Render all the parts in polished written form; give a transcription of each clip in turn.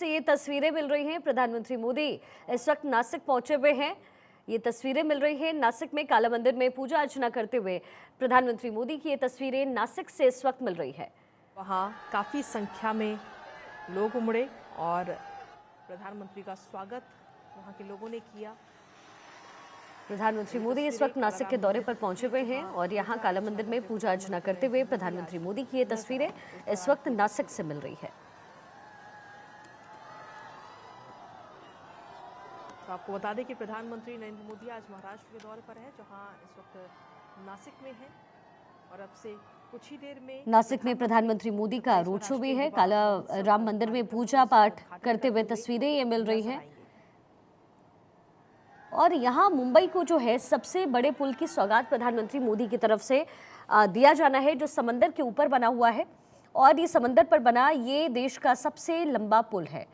से ये तस्वीरें मिल रही हैं। प्रधानमंत्री मोदी इस वक्त नासिक पहुंचे हुए हैं। ये तस्वीरें मिल रही हैं नासिक में काला मंदिर में पूजा अर्चना करते हुए प्रधानमंत्री मोदी की ये तस्वीरें नासिक से इस वक्त मिल रही है। वहाँ काफ़ी संख्या में लोग उमड़े और प्रधानमंत्री का स्वागत वहाँ के लोगों ने किया। प्रधानमंत्री मोदी इस वक्त नासिक के दौरे पर पहुंचे हुए हैं और यहाँ काला मंदिर में पूजा अर्चना करते हुए प्रधानमंत्री मोदी की ये तस्वीरें इस वक्त नासिक से मिल रही है। तो आपको बता दें कि प्रधानमंत्री नरेंद्र मोदी आज महाराष्ट्र के दौरे पर है, जहां इस वक्त नासिक में है और अब से कुछ ही देर में नासिक में प्रधानमंत्री मोदी का रोड शो भी है। काला राम मंदिर में पूजा पाठ करते हुए तस्वीरें ये मिल रही हैं और यहाँ मुंबई को जो है सबसे बड़े पुल की सौगात प्रधानमंत्री मोदी की तरफ से दिया जाना है, जो समंदर के ऊपर बना हुआ है और ये समंदर पर बना ये देश का सबसे लंबा पुल है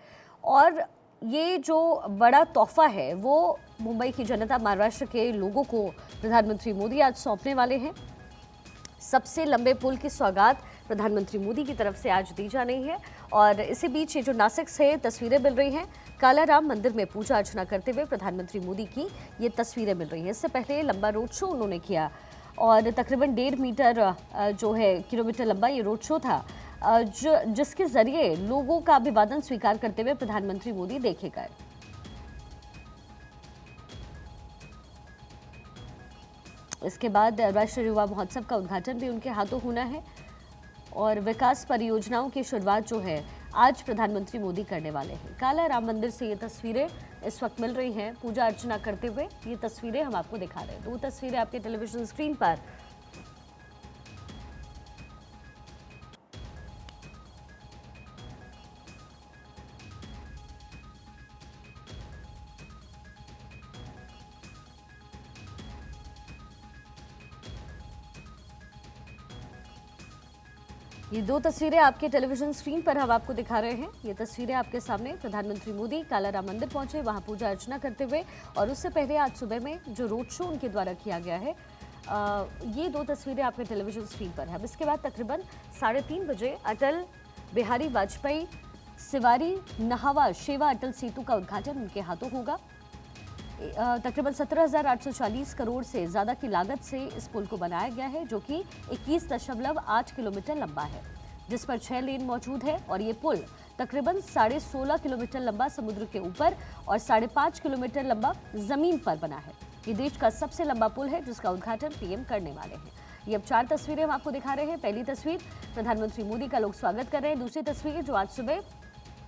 और ये जो बड़ा तोहफा है वो मुंबई की जनता, महाराष्ट्र के लोगों को प्रधानमंत्री मोदी आज सौंपने वाले हैं। सबसे लंबे पुल की सौगात प्रधानमंत्री मोदी की तरफ से आज दी जानी है और इसी बीच ये जो नासिक से तस्वीरें मिल रही हैं, काला राम मंदिर में पूजा अर्चना करते हुए प्रधानमंत्री मोदी की ये तस्वीरें मिल रही हैं। इससे पहले लंबा रोड शो उन्होंने किया और तकरीबन 1.5 मीटर जो है किलोमीटर लंबा ये रोड शो था, जिसके जरिए लोगों का अभिवादन स्वीकार करते हुए प्रधानमंत्री मोदी देखे गए। इसके बाद राष्ट्रीय युवा महोत्सव का उद्घाटन भी उनके हाथों होना है और विकास परियोजनाओं की शुरुआत जो है आज प्रधानमंत्री मोदी करने वाले हैं। काला राम मंदिर से ये तस्वीरें इस वक्त मिल रही हैं पूजा अर्चना करते हुए। ये तस्वीरें हम आपको दिखा रहे हैं, 2 तस्वीरें आपके टेलीविजन स्क्रीन पर। ये 2 तस्वीरें आपके टेलीविजन स्क्रीन पर हम आपको दिखा रहे हैं। ये तस्वीरें आपके सामने प्रधानमंत्री मोदी काला राम मंदिर पहुंचे, वहां पूजा अर्चना करते हुए और उससे पहले आज सुबह में जो रोड शो उनके द्वारा किया गया है, ये 2 तस्वीरें आपके टेलीविजन स्क्रीन पर है। अब इसके बाद तकरीबन 3:30 बजे अटल बिहारी वाजपेयी सिवारी नहावा शेवा अटल सेतु का उद्घाटन उनके हाथों होगा। तकरीबन 17,840 करोड़ से ज़्यादा की लागत से इस पुल को बनाया गया है, जो कि 21.8 किलोमीटर लंबा है, जिस पर 6 लेन मौजूद है और ये पुल तकरीबन 16.5 किलोमीटर लंबा समुद्र के ऊपर और 5.5 किलोमीटर लंबा ज़मीन पर बना है। ये देश का सबसे लंबा पुल है जिसका उद्घाटन पीएम करने वाले हैं। ये अब 4 तस्वीरें हम आपको दिखा रहे हैं। पहली तस्वीर प्रधानमंत्री मोदी का लोग स्वागत कर रहे हैं। दूसरी तस्वीर जो आज सुबह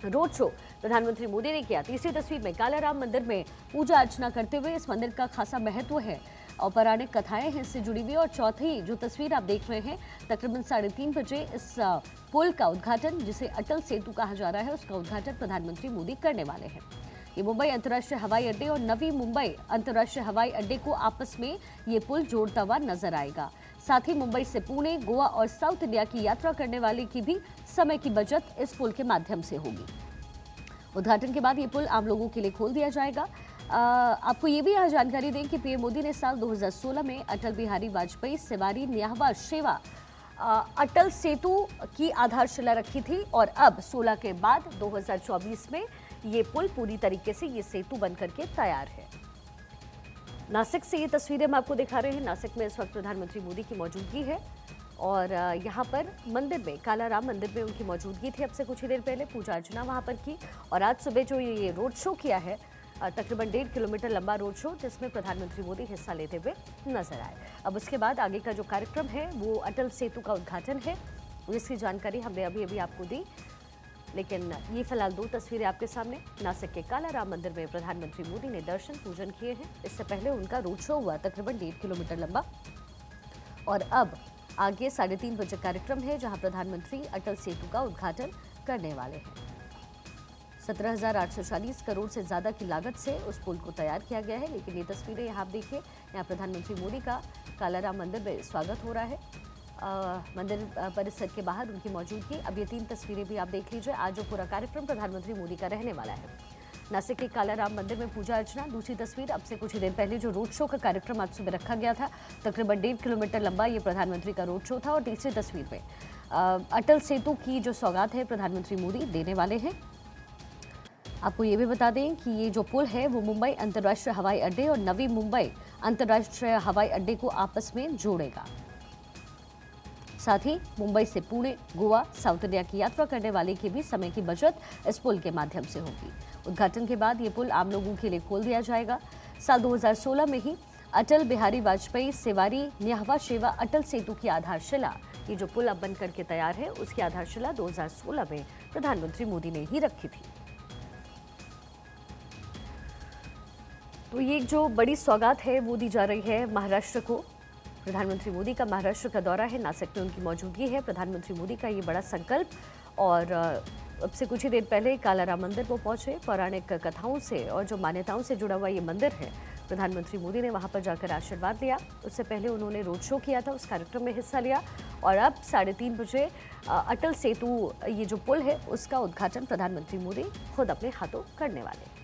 रोड शो प्रधानमंत्री मोदी ने किया। तीसरी तस्वीर में काला राम मंदिर में पूजा अर्चना करते हुए। इस मंदिर का खासा महत्व है और पौराणिक कथाएं हैं इससे जुड़ी हुई। और चौथी जो तस्वीर आप देख रहे हैं, तकरीबन 3:30 बजे इस पुल का उद्घाटन, जिसे अटल सेतु कहा जा रहा है, उसका उद्घाटन प्रधानमंत्री मोदी करने वाले हैं। ये मुंबई अंतर्राष्ट्रीय हवाई अड्डे और नवी मुंबई अंतर्राष्ट्रीय हवाई अड्डे को आपस में ये पुल जोड़ता हुआ नजर आएगा। साथ ही मुंबई से पुणे, गोवा और साउथ इंडिया की यात्रा करने वाले की भी समय की बचत इस पुल के माध्यम से होगी। उद्घाटन के बाद ये पुल आम लोगों के लिए खोल दिया जाएगा। आपको ये भी यहाँ जानकारी दें कि पीएम मोदी ने साल 2016 में अटल बिहारी वाजपेयी सिवारी न्याहवा शेवा अटल सेतु की आधारशिला रखी थी और अब 16 के बाद 2024 में ये पुल पूरी तरीके से ये सेतु बनकर के तैयार है। नासिक से ये तस्वीरें हम आपको दिखा रहे हैं। नासिक में इस वक्त प्रधानमंत्री मोदी की मौजूदगी है और यहाँ पर मंदिर में, काला राम मंदिर में उनकी मौजूदगी थी। अब से कुछ ही देर पहले पूजा अर्चना वहाँ पर की और आज सुबह जो ये रोड शो किया है, तकरीबन 1.5 किलोमीटर लंबा रोड शो, जिसमें प्रधानमंत्री मोदी हिस्सा लेते हुए नजर आए। अब उसके बाद आगे का जो कार्यक्रम है वो अटल सेतु का उद्घाटन है, जिसकी जानकारी हमने अभी आपको दी। लेकिन ये फिलहाल 2 तस्वीरें आपके सामने। नासिक के काला राम मंदिर में प्रधानमंत्री मोदी ने दर्शन पूजन किए हैं। इससे पहले उनका रोड शो हुआ तकरीबन 1.5 किलोमीटर लंबा और अब आगे 3:30 बजे कार्यक्रम है, जहां प्रधानमंत्री अटल सेतु का उद्घाटन करने वाले हैं। 17,840 करोड़ से ज्यादा की लागत से उस पुल को तैयार किया गया है। लेकिन ये तस्वीरें यहाँ आप देखिए, यहाँ प्रधानमंत्री मोदी का काला राम मंदिर में स्वागत हो रहा है, मंदिर परिसर के बाहर उनकी मौजूदगी। अब ये 3 तस्वीरें भी आप देख लीजिए। आज जो पूरा कार्यक्रम प्रधानमंत्री मोदी का रहने वाला है, नासिक के काला राम मंदिर में पूजा अर्चना। दूसरी तस्वीर अब से कुछ ही देर पहले जो रोड शो का कार्यक्रम आज सुबह रखा गया था, तकरीबन 1.5 किलोमीटर लंबा ये प्रधानमंत्री का रोड शो था। और तीसरी तस्वीर में अटल सेतु की जो सौगात है प्रधानमंत्री मोदी देने वाले हैं। आपको ये भी बता दें कि ये जो पुल है वो मुंबई अंतर्राष्ट्रीय हवाई अड्डे और नवी मुंबई अंतर्राष्ट्रीय हवाई अड्डे को आपस में जोड़ेगा। साथ ही मुंबई से पुणे, गोवा, साउथ इंडिया की यात्रा करने वाले की भी समय की बचत इस पुल के माध्यम से होगी। उद्घाटन के बाद ये पुल आम लोगों के लिए खोल दिया जाएगा। साल 2016 में ही अटल बिहारी वाजपेयी सेवारी न्याहवा शेवा अटल सेतु की आधारशिला, ये जो पुल अब बन करके तैयार है, उसकी आधारशिला 2016 में प्रधानमंत्री मोदी ने ही रखी थी। तो ये जो बड़ी सौगात है वो दी जा रही है महाराष्ट्र को। प्रधानमंत्री मोदी का महाराष्ट्र का दौरा है, नासिक में उनकी मौजूदगी है। प्रधानमंत्री मोदी का ये बड़ा संकल्प, और अब से कुछ ही देर पहले काला राम मंदिर को पहुंचे। पौराणिक कथाओं से और जो मान्यताओं से जुड़ा हुआ ये मंदिर है, प्रधानमंत्री मोदी ने वहां पर जाकर आशीर्वाद लिया। उससे पहले उन्होंने रोड शो किया था, उस कार्यक्रम में हिस्सा लिया, और अब 3:30 बजे अटल सेतु, ये जो पुल है, उसका उद्घाटन प्रधानमंत्री मोदी खुद अपने हाथों करने वाले हैं।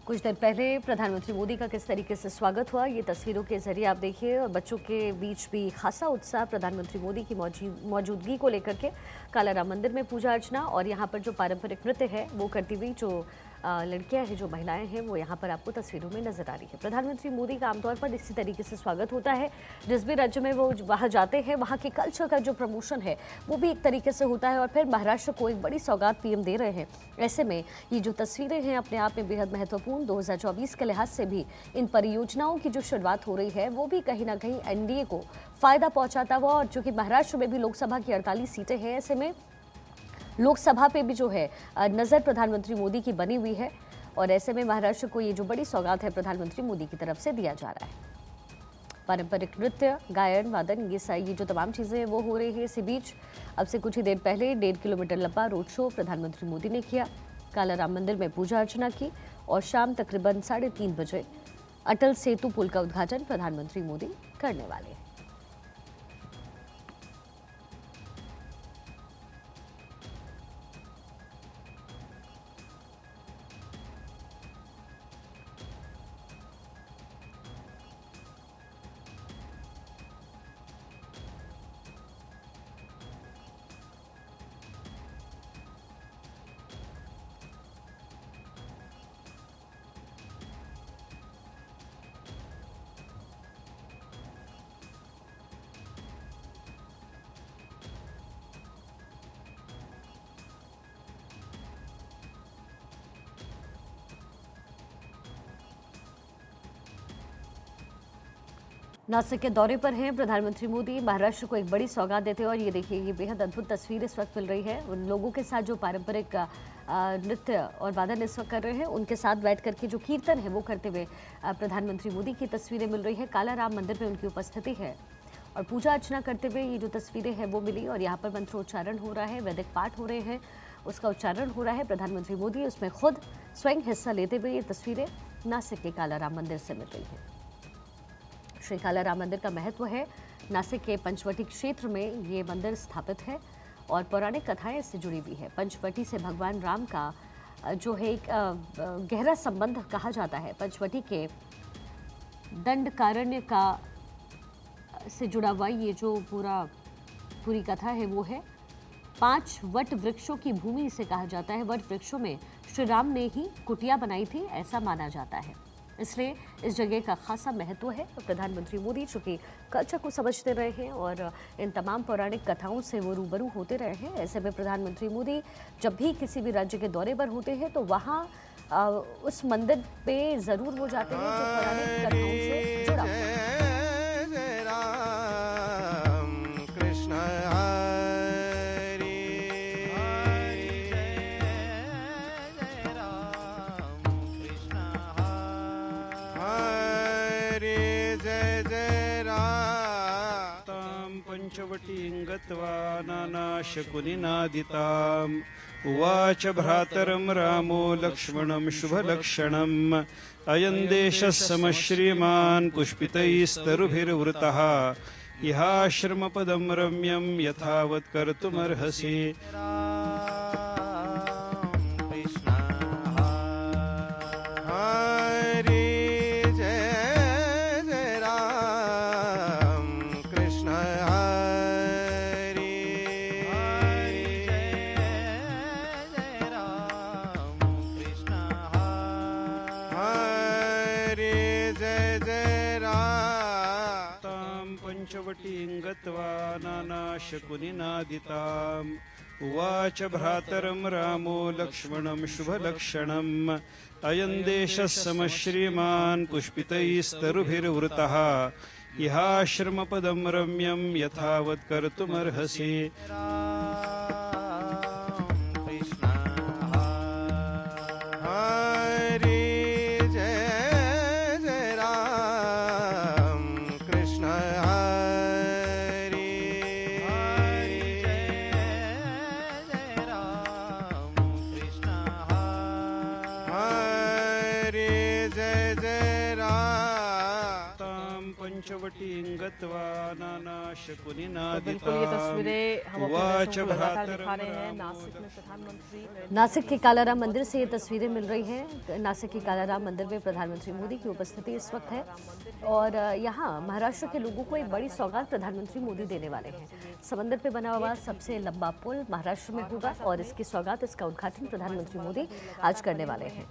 कुछ देर पहले प्रधानमंत्री मोदी का किस तरीके से स्वागत हुआ, ये तस्वीरों के जरिए आप देखिए। और बच्चों के बीच भी खासा उत्साह प्रधानमंत्री मोदी की मौजूदगी को लेकर के। काला राम मंदिर में पूजा अर्चना, और यहाँ पर जो पारंपरिक नृत्य है वो करती हुई जो लड़कियां हैं, जो महिलाएं हैं, वो यहाँ पर आपको तस्वीरों में नजर आ रही है। प्रधानमंत्री मोदी का आमतौर पर इसी तरीके से स्वागत होता है। जिस भी राज्य में वो वहाँ जाते हैं, वहाँ के कल्चर का जो प्रमोशन है वो भी एक तरीके से होता है। और फिर महाराष्ट्र को एक बड़ी सौगात पीएम दे रहे हैं। ऐसे में ये जो तस्वीरें हैं अपने आप में बेहद महत्वपूर्ण। 2024 के लिहाज से भी इन परियोजनाओं की जो शुरुआत हो रही है वो भी कहीं ना कहीं एनडीए को फायदा पहुंचाता हुआ। और चूंकि महाराष्ट्र में भी लोकसभा की 48 सीटें हैं, ऐसे में लोकसभा पे भी जो है नजर प्रधानमंत्री मोदी की बनी हुई है। और ऐसे में महाराष्ट्र को ये जो बड़ी सौगात है प्रधानमंत्री मोदी की तरफ से दिया जा रहा है। पारंपरिक नृत्य, गायन, वादन, ये जो तमाम चीजें हैं वो हो रही है। इसी बीच अब से कुछ ही देर पहले 1.5 किलोमीटर लंबा रोड शो प्रधानमंत्री मोदी ने किया। काला राम मंदिर में पूजा अर्चना की, और शाम तकरीबन 3:30 बजे अटल सेतु पुल का उद्घाटन प्रधानमंत्री मोदी करने वाले हैं। नासिक के दौरे पर हैं प्रधानमंत्री मोदी। महाराष्ट्र को एक बड़ी सौगात देते हैं। और ये देखिए, ये बेहद अद्भुत तस्वीर इस वक्त मिल रही है। उन लोगों के साथ जो पारंपरिक नृत्य और वादन इस वक्त कर रहे हैं, उनके साथ बैठ करके जो कीर्तन है वो करते हुए प्रधानमंत्री मोदी की तस्वीरें मिल रही है। काला राम मंदिर में उनकी उपस्थिति है, और पूजा अर्चना करते हुए ये जो तस्वीरें हैं वो मिली। और यहाँ पर मंत्रोच्चारण हो रहा है, वैदिक पाठ हो रहे हैं, उसका उच्चारण हो रहा है। प्रधानमंत्री मोदी उसमें खुद स्वयं हिस्सा लेते हुए ये तस्वीरें नासिक के काला राम मंदिर से मिल रही हैं। श्री काला राम मंदिर का महत्व है। नासिक के पंचवटी क्षेत्र में ये मंदिर स्थापित है, और पौराणिक कथाएं इससे जुड़ी हुई है। पंचवटी से भगवान राम का जो है एक गहरा संबंध कहा जाता है। पंचवटी के दंडकारण्य का से जुड़ा हुआ ये जो पूरी कथा है वो है 5 वट वृक्षों की भूमि इसे कहा जाता है। वट वृक्षों में श्री राम ने ही कुटिया बनाई थी, ऐसा माना जाता है। इसलिए इस जगह का खासा महत्व है। प्रधानमंत्री मोदी चूंकि कल्चर को समझते रहे हैं और इन तमाम पौराणिक कथाओं से वो रूबरू होते रहे हैं, ऐसे में प्रधानमंत्री मोदी जब भी किसी भी राज्य के दौरे पर होते हैं तो वहाँ उस मंदिर पे ज़रूर वो जाते हैं जो पौराणिक कथाओं से जुड़ा हुआ है। पंचवटीं गत्वा नानाशकुनिनादिताम् उवाच भ्रातरं रामो लक्ष्मणं शुभलक्षणम् अयं देशः समः श्रीमान् पुष्पितैस्तरुभिर्वृतः इहाश्रमपदं रम्यं यथावत् कर्तुमर्हसि। जय जय राम तां पञ्चवटीं गत्वा नानाशकुनिनादिताम् उवाच भ्रातरं रामो लक्ष्मणं शुभलक्षणम् अयं देशः समश्रीमान् पुष्पितैस्तरुभिर्वृतः इहाश्रमपदं रम्यं यथावत् कर्तुमर्हसि कृष्ण हरि जय जय राम कृष्ण हरि जय जय राम कृष्ण हरि जय जय राम तां पञ्चवटीं गत्वा तो बिल्कुल ये नानाशकुनिनादिताम् तस्वीरें हम अपने उवाच दर्शकों को लगातार भ्रातरं दिखा रहे हैं रामो नासिक में प्रधानमंत्री नासिक के कालाराम मंदिर से ये तस्वीरें मिल रही हैं। नासिक के कालाराम मंदिर में प्रधानमंत्री मोदी की उपस्थिति इस वक्त है और यहाँ महाराष्ट्र के लोगों को एक बड़ी सौगात प्रधानमंत्री मोदी देने वाले हैं। समंदर पे बना हुआ सबसे लंबा पुल महाराष्ट्र में होगा और इसकी सौगात, इसका उद्घाटन प्रधानमंत्री मोदी आज करने वाले हैं।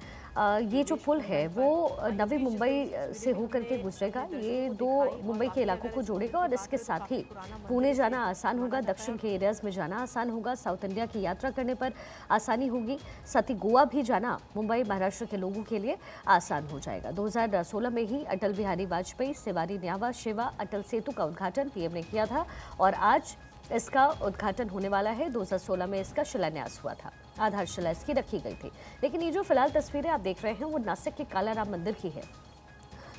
ये जो पुल है वो नवी मुंबई से होकर के गुजरेगा। ये दो मुंबई के इलाकों को जोड़ेगा और इसके साथ ही पुणे जाना आसान होगा, दक्षिण के एरियाज में जाना आसान होगा, साउथ इंडिया की यात्रा करने पर आसानी होगी। साथ ही गोवा भी जाना मुंबई महाराष्ट्र के लोगों के लिए आसान हो जाएगा। 2016 में ही अटल बिहारी वाजपेयी सेवारी न्यावा शेवा अटल सेतु का उद्घाटन पीएम ने किया था और आज इसका उद्घाटन होने वाला है। 2016 में इसका शिलान्यास हुआ था, आधारशिला इसकी रखी गई थी। लेकिन ये जो फिलहाल तस्वीरें आप देख रहे हैं वो नासिक के कालाराम मंदिर की है,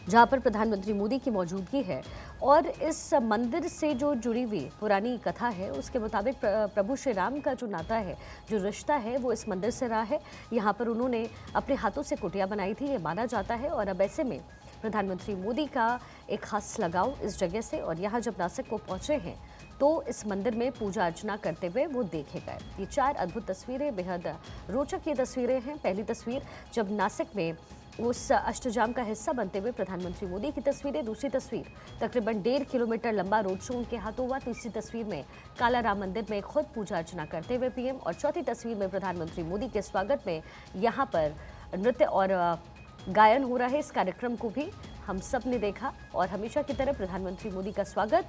जहाँ पर प्रधानमंत्री मोदी की मौजूदगी है और इस मंदिर से जो जुड़ी हुई पुरानी कथा है उसके मुताबिक प्रभु श्री राम का जो नाता है, जो रिश्ता है वो इस मंदिर से रहा है। यहाँ पर उन्होंने अपने हाथों से कुटिया बनाई थी, ये माना जाता है। और अब ऐसे में प्रधानमंत्री मोदी का एक खास लगाव इस जगह से और यहाँ जब नासिक को पहुँचे हैं तो इस मंदिर में पूजा अर्चना करते हुए वो देखे गए। ये 4 अद्भुत तस्वीरें, बेहद रोचक ये तस्वीरें हैं। पहली तस्वीर जब नासिक में उस अष्टजाम का हिस्सा बनते हुए प्रधानमंत्री मोदी की तस्वीरें। दूसरी तस्वीर तकरीबन 1.5 किलोमीटर लंबा रोड शो उनके हाथों हुआ। तीसरी तस्वीर में कालाराम मंदिर में खुद पूजा अर्चना करते हुए पीएम और चौथी तस्वीर में प्रधानमंत्री मोदी के स्वागत में यहाँ पर नृत्य और गायन हो रहा है। इस कार्यक्रम को भी हम सब ने देखा और हमेशा की तरह प्रधानमंत्री मोदी का स्वागत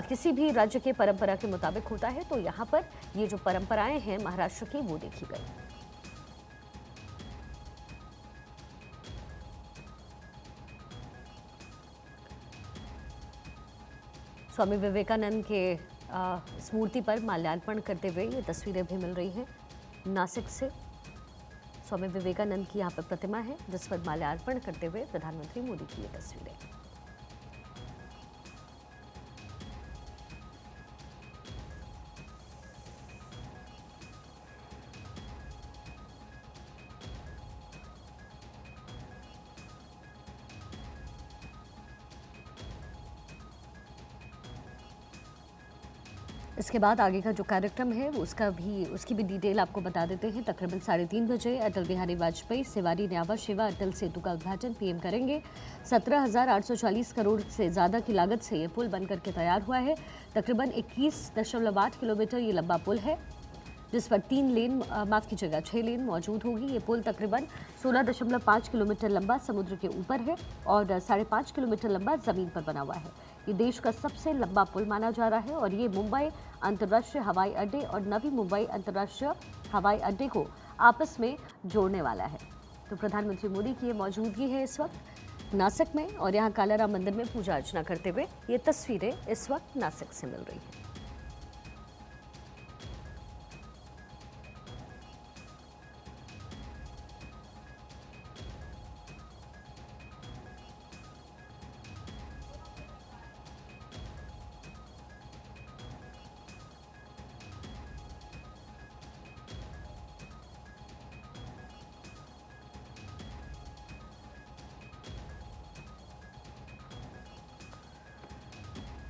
किसी भी राज्य के परंपरा के मुताबिक होता है, तो यहाँ पर ये जो परंपराएं हैं महाराष्ट्र की वो देखी गई। स्वामी विवेकानंद के स्मृति पर माल्यार्पण करते हुए ये तस्वीरें भी मिल रही हैं नासिक से। स्वामी विवेकानंद की यहाँ पर प्रतिमा है जिस पर माल्यार्पण करते हुए प्रधानमंत्री मोदी की ये तस्वीरें। इसके बाद आगे का जो कार्यक्रम है उसकी भी डिटेल आपको बता देते हैं। तकरीबन 3:30 बजे अटल बिहारी वाजपेयी सेवारी न्यावा शेवा अटल सेतु का उद्घाटन पीएम करेंगे। 17,840 करोड़ से ज़्यादा की लागत से ये पुल बनकर के तैयार हुआ है। तकरीबन 21.8 किलोमीटर ये लंबा पुल है जिस पर 6 लेन मौजूद होगी। ये पुल तकरीबन 16.5 किलोमीटर लंबा समुद्र के ऊपर है और 5.5 किलोमीटर लंबा ज़मीन पर बना हुआ है। ये देश का सबसे लंबा पुल माना जा रहा है और ये मुंबई अंतर्राष्ट्रीय हवाई अड्डे और नवी मुंबई अंतर्राष्ट्रीय हवाई अड्डे को आपस में जोड़ने वाला है। तो प्रधानमंत्री मोदी की ये मौजूदगी है इस वक्त नासिक में और यहाँ कालाराम मंदिर में पूजा अर्चना करते हुए ये तस्वीरें इस वक्त नासिक से मिल रही हैं।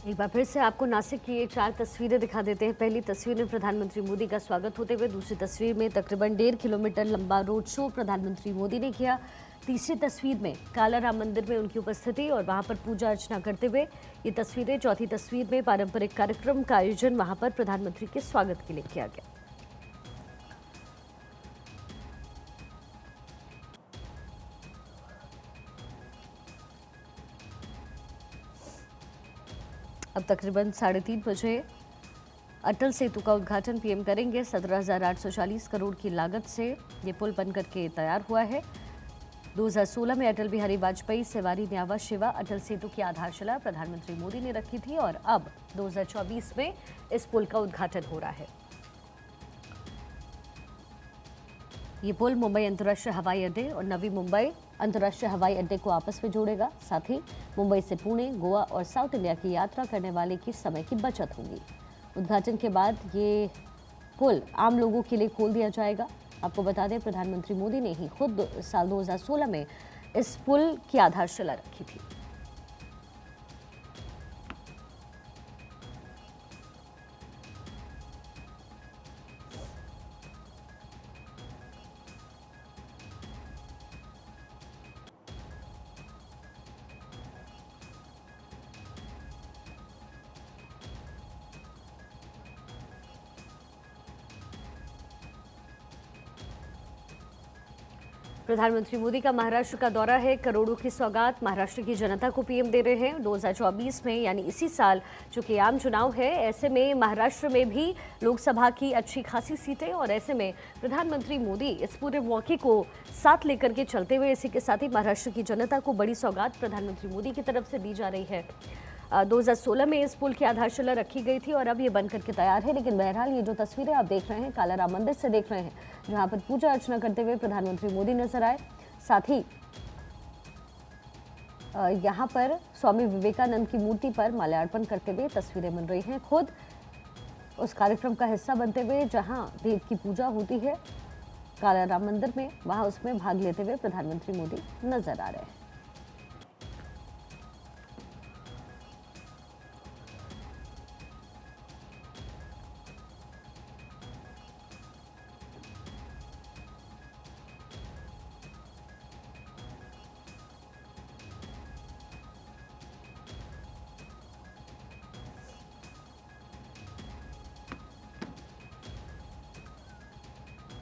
एक बार फिर से आपको नासिक की ये 4 तस्वीरें दिखा देते हैं। पहली तस्वीर में प्रधानमंत्री मोदी का स्वागत होते हुए, दूसरी तस्वीर में तकरीबन 1.5 किलोमीटर लंबा रोड शो प्रधानमंत्री मोदी ने किया। तीसरी तस्वीर में कालाराम मंदिर में उनकी उपस्थिति और वहां पर पूजा अर्चना करते हुए ये तस्वीरें। चौथी तस्वीर में पारंपरिक कार्यक्रम का आयोजन वहां पर प्रधानमंत्री के स्वागत के लिए किया गया। अब तकरीबन 3:30 बजे अटल सेतु का उद्घाटन पीएम करेंगे। 17,840 करोड़ की लागत से ये पुल बनकर के तैयार हुआ है। 2016 में अटल बिहारी वाजपेयी सेवारी न्यावा शिवा अटल सेतु की आधारशिला प्रधानमंत्री मोदी ने रखी थी और अब 2024 में इस पुल का उद्घाटन हो रहा है। ये पुल मुंबई अंतर्राष्ट्रीय हवाई अड्डे और नवी मुंबई अंतर्राष्ट्रीय हवाई अड्डे को आपस में जोड़ेगा। साथ ही मुंबई से पुणे, गोवा और साउथ इंडिया की यात्रा करने वाले की समय की बचत होगी। उद्घाटन के बाद ये पुल आम लोगों के लिए खोल दिया जाएगा। आपको बता दें, प्रधानमंत्री मोदी ने ही खुद साल 2016 में इस पुल की आधारशिला रखी थी। प्रधानमंत्री मोदी का महाराष्ट्र का दौरा है। करोड़ों की सौगात महाराष्ट्र की जनता को पीएम दे रहे हैं। 2024 में यानी इसी साल जो कि आम चुनाव है, ऐसे में महाराष्ट्र में भी लोकसभा की अच्छी खासी सीटें और ऐसे में प्रधानमंत्री मोदी इस पूरे मौके को साथ लेकर के चलते हुए इसी के साथ ही महाराष्ट्र की जनता को बड़ी सौगात प्रधानमंत्री मोदी की तरफ से दी जा रही है। 2016 में इस पुल की आधारशिला रखी गई थी और अब ये बनकर के तैयार है। लेकिन बहरहाल ये जो तस्वीरें आप देख रहे हैं काला राम मंदिर से देख रहे हैं, जहां पर पूजा अर्चना करते हुए प्रधानमंत्री मोदी नजर आए। साथ ही यहाँ पर स्वामी विवेकानंद की मूर्ति पर माल्यार्पण करते हुए तस्वीरें मिल रही हैं। खुद उस कार्यक्रम का हिस्सा बनते हुए जहां देव की पूजा होती है काला राम मंदिर में, वहां उसमें भाग लेते हुए प्रधानमंत्री मोदी नजर आ रहे हैं।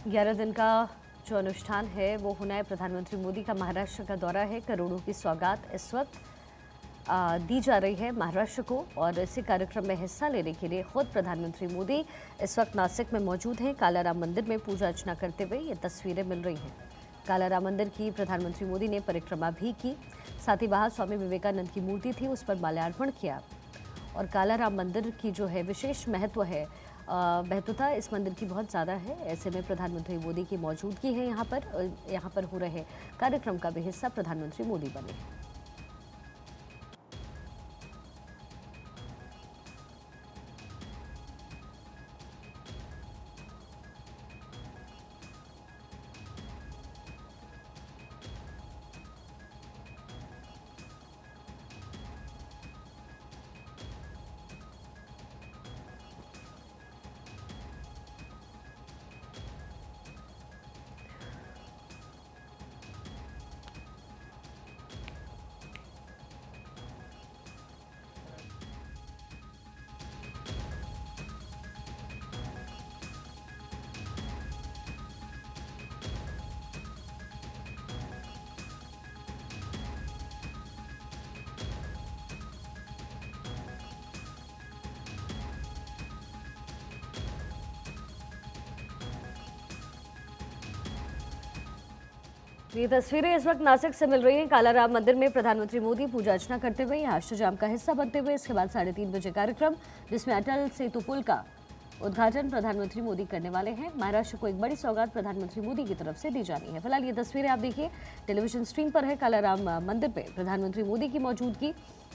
ग्यारह दिन का जो अनुष्ठान है वो होना है। प्रधानमंत्री मोदी का महाराष्ट्र का दौरा है। करोड़ों की सौगात इस वक्त दी जा रही है महाराष्ट्र को और इसी कार्यक्रम में हिस्सा लेने के लिए खुद प्रधानमंत्री मोदी इस वक्त नासिक में मौजूद हैं। काला राम मंदिर में पूजा अर्चना करते हुए ये तस्वीरें मिल रही हैं। काला राम मंदिर की प्रधानमंत्री मोदी ने परिक्रमा भी की। साथ ही वहाँ स्वामी विवेकानंद की मूर्ति थी, उस पर माल्यार्पण किया। और काला राम मंदिर की जो है विशेष महत्व है, महत्वता इस मंदिर की बहुत ज़्यादा है। ऐसे में प्रधानमंत्री मोदी की मौजूदगी है यहाँ पर हो रहे कार्यक्रम का भी हिस्सा प्रधानमंत्री मोदी बने हैं। ये तस्वीरें इस वक्त नासिक से मिल रही हैं। काला राम मंदिर में प्रधानमंत्री मोदी पूजा अर्चना करते हुए यहाँ अष्टजाम का हिस्सा बनते हुए इसके बाद 3:30 बजे कार्यक्रम जिसमें अटल सेतु पुल का उद्घाटन प्रधानमंत्री मोदी करने वाले हैं। महाराष्ट्र को एक बड़ी सौगात प्रधानमंत्री मोदी की तरफ से दी जानी है। फिलहाल ये तस्वीरें आप देखिए टेलीविजन स्क्रीन पर है। काला राम मंदिर पे प्रधानमंत्री मोदी की मौजूदगी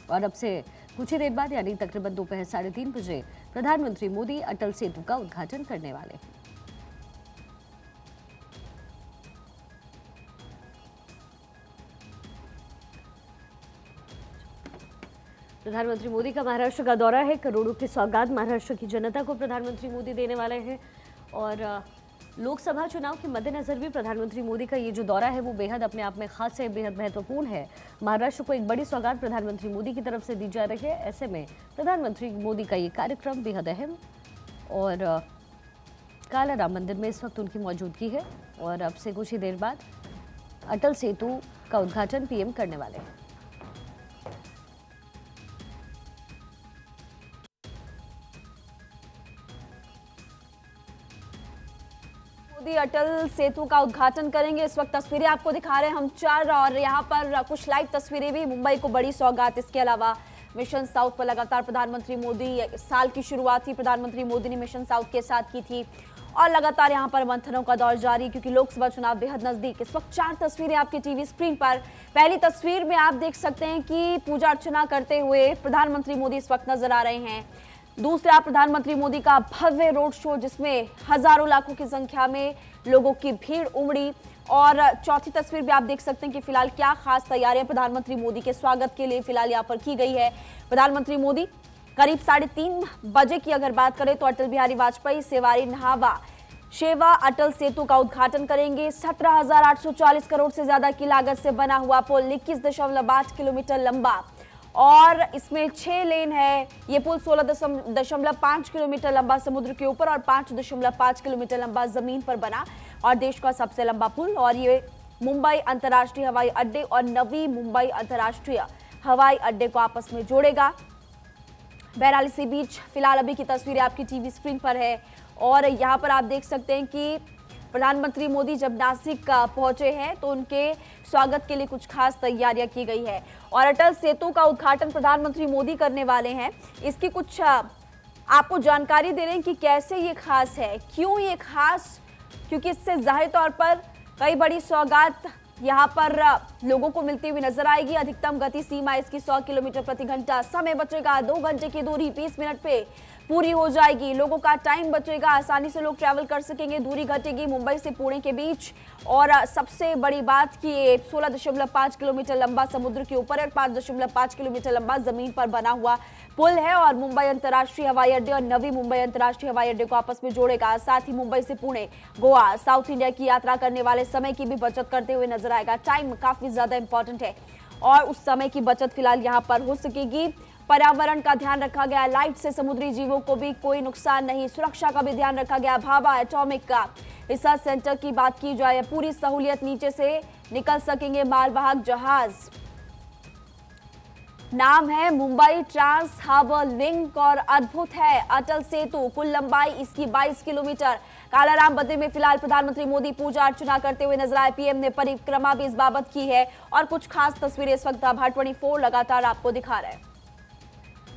और अब से कुछ ही देर बाद यानी तकरीबन दोपहर 3:30 बजे प्रधानमंत्री मोदी अटल सेतु का उद्घाटन करने वाले हैं। प्रधानमंत्री मोदी का महाराष्ट्र का दौरा है। करोड़ों की सौगात महाराष्ट्र की जनता को प्रधानमंत्री मोदी देने वाले हैं और लोकसभा चुनाव के मद्देनजर भी प्रधानमंत्री मोदी का ये जो दौरा है वो बेहद अपने आप में खास है, बेहद महत्वपूर्ण है। महाराष्ट्र को एक बड़ी सौगात प्रधानमंत्री मोदी की तरफ से दी जा रही है। ऐसे में प्रधानमंत्री मोदी का ये कार्यक्रम बेहद अहम और काला राम मंदिर में इस वक्त उनकी मौजूदगी है और अब से कुछ ही देर बाद अटल सेतु का उद्घाटन पीएम करने वाले हैं। मोदी अटल सेतु का उद्घाटन करेंगे। इस वक्त तस्वीरें आपको दिखा रहे हैं हम चार, और यहाँ पर कुछ लाइव तस्वीरें भी। मुंबई को बड़ी सौगात। इसके अलावा मिशन साउथ पर लगातार प्रधानमंत्री मोदी, साल की शुरुआत ही प्रधानमंत्री मोदी ने मिशन साउथ के साथ की थी और लगातार यहाँ पर मंथनों का दौर जारी, क्योंकि लोकसभा चुनाव बेहद नजदीक। इस वक्त चार तस्वीरें आपकी टीवी स्क्रीन पर। पहली तस्वीर में आप देख सकते हैं कि पूजा अर्चना करते हुए प्रधानमंत्री मोदी इस वक्त नजर आ रहे हैं। दूसरा, प्रधानमंत्री मोदी का भव्य रोड शो, जिसमें हजारों लाखों की संख्या में लोगों की भीड़ उमड़ी। और चौथी तस्वीर भी आप देख सकते हैं कि फिलहाल क्या खास तैयारियां प्रधानमंत्री मोदी के स्वागत के लिए फिलहाल यहाँ पर की गई है। प्रधानमंत्री मोदी करीब 3:30 बजे की अगर बात करें तो अटल बिहारी वाजपेयी सेवारी न्हावा शेवा अटल सेतु का उद्घाटन करेंगे। 17,840 करोड़ से ज्यादा की लागत से बना हुआ पुल 21.8 किलोमीटर लंबा और इसमें 6 लेन है। ये पुल 16.5 किलोमीटर लंबा समुद्र के ऊपर और 5.5 किलोमीटर लंबा जमीन पर बना और देश का सबसे लंबा पुल। और ये मुंबई अंतर्राष्ट्रीय हवाई अड्डे और नवी मुंबई अंतर्राष्ट्रीय हवाई अड्डे को आपस में जोड़ेगा। बहरहाल इसी बीच फिलहाल अभी की तस्वीरें आपकी टीवी स्क्रीन पर है और यहाँ पर आप देख सकते हैं कि प्रधानमंत्री मोदी जब नासिक पहुंचे हैं तो उनके स्वागत के लिए कुछ खास तैयारियां की गई है। और अटल सेतु का उद्घाटन प्रधानमंत्री मोदी करने वाले हैं। इसकी कुछ आपको जानकारी दे रहे हैं कि कैसे ये खास है, क्यों ये खास, क्योंकि इससे जाहिर तौर पर कई बड़ी सौगात यहाँ पर लोगों को मिलती हुई नजर आएगी। अधिकतम गति सीमा इसकी 100 किलोमीटर प्रति घंटा। समय बचेगा, 2 घंटे की दूरी 20 मिनट पे पूरी हो जाएगी। लोगों का टाइम बचेगा, आसानी से लोग ट्रैवल कर सकेंगे। दूरी घटेगी मुंबई से पुणे के बीच। और सबसे बड़ी बात कि ये 16.5 किलोमीटर लंबा समुद्र के ऊपर और 5.5 किलोमीटर लंबा जमीन पर बना हुआ पुल है और मुंबई अंतर्राष्ट्रीय हवाई अड्डे और नवी मुंबई अंतर्राष्ट्रीय हवाई अड्डे को आपस में जोड़ेगा। साथ ही मुंबई से पुणे, गोवा, साउथ इंडिया की यात्रा करने वाले समय की भी बचत करते हुए नजर आएगा। टाइम काफी ज्यादा इंपॉर्टेंट है और उस समय की बचत फिलहाल यहाँ पर हो सकेगी। पर्यावरण का ध्यान रखा गया, लाइट से समुद्री जीवों को भी कोई नुकसान नहीं। सुरक्षा का भी ध्यान रखा गया। भाभा एटॉमिक का रिसर्च सेंटर की बात की जाए, पूरी सहूलियत, नीचे से निकल सकेंगे मालवाहक जहाज। नाम है मुंबई ट्रांस हार्बर लिंक और अद्भुत है अटल सेतु। कुल लंबाई इसकी 22 किलोमीटर। कालाराम बद्री में फिलहाल प्रधानमंत्री मोदी पूजा अर्चना करते हुए नजर आए। पीएम ने परिक्रमा भी इस बाबत की है और कुछ खास तस्वीरें इस वक्त आभा 24 लगातार आपको दिखा रहे हैं।